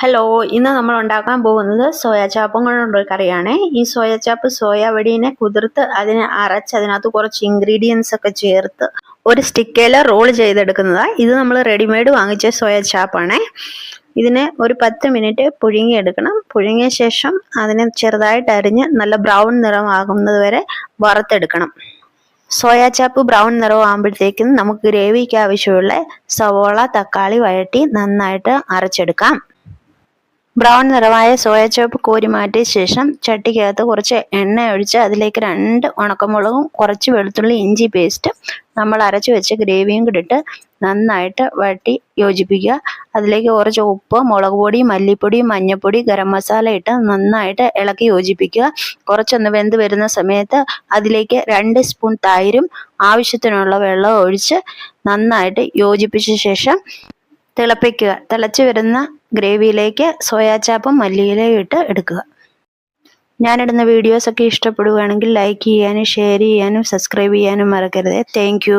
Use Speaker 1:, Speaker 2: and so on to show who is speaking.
Speaker 1: Hello, ഇന്ന് നമ്മൾ ഉണ്ടാക്കാൻ പോകുന്നത് സോയ ചാപ്പും കൊണ്ടുള്ളൊരു കറിയാണ്. ഈ സോയ ചാപ്പ് സോയാവടീനെ കുതിർത്ത് അതിനെ അരച്ച് അതിനകത്ത് കുറച്ച് ഇൻഗ്രീഡിയൻസ് ഒക്കെ ചേർത്ത് ഒരു സ്റ്റിക്കയിൽ റോൾ ചെയ്തെടുക്കുന്നതാണ്. ഇത് നമ്മൾ റെഡിമെയ്ഡ് വാങ്ങിച്ച സോയ ചാപ്പാണ്. ഇതിനെ ഒരു 10 മിനിറ്റ് പുഴുങ്ങിയെടുക്കണം. പുഴുങ്ങിയ ശേഷം അതിനെ ചെറുതായിട്ട് അരിഞ്ഞ് നല്ല ബ്രൗൺ നിറമാകുന്നത് വരെ വറുത്തെടുക്കണം. സോയാ ചാപ്പ് ബ്രൗൺ നിറമാകുമ്പോഴത്തേക്കും നമുക്ക് ഗ്രേവിക്ക് ആവശ്യമുള്ള സവോള, തക്കാളി വഴറ്റി നന്നായിട്ട് അരച്ചെടുക്കാം. ബ്രൗൺ നിറമായ സോയ ചാപ്പ് കോരി മാറ്റിയ ശേഷം ചട്ടിക്കകത്ത് കുറച്ച് എണ്ണ ഒഴിച്ച് അതിലേക്ക് 2 ഉണക്കമുളകും കുറച്ച് വെളുത്തുള്ളി ഇഞ്ചി പേസ്റ്റ് നമ്മൾ അരച്ച് വെച്ച ഗ്രേവിയും കൂടി ഇട്ട് നന്നായിട്ട് വഴറ്റി യോജിപ്പിക്കുക. അതിലേക്ക് കുറച്ച് ഉപ്പ്, മുളക് പൊടി, മല്ലിപ്പൊടി, മഞ്ഞൾപ്പൊടി, ഗരം മസാല ഇട്ട് നന്നായിട്ട് ഇളക്കി യോജിപ്പിക്കുക. കുറച്ചൊന്ന് വെന്ത് വരുന്ന സമയത്ത് അതിലേക്ക് 2 സ്പൂൺ തൈരും ആവശ്യത്തിനുള്ള വെള്ളം ഒഴിച്ച് നന്നായിട്ട് യോജിപ്പിച്ച ശേഷം തിളപ്പിക്കുക. തിളച്ച് വരുന്ന ഗ്രേവിയിലേക്ക് സോയാ ചാപ്പും മല്ലിയിലയും ഇട്ട് എടുക്കുക. ഞാനിടുന്ന വീഡിയോസൊക്കെ ഇഷ്ടപ്പെടുകയാണെങ്കിൽ ലൈക്ക് ചെയ്യാനും ഷെയർ ചെയ്യാനും സബ്സ്ക്രൈബ് ചെയ്യാനും മറക്കരുത്. താങ്ക്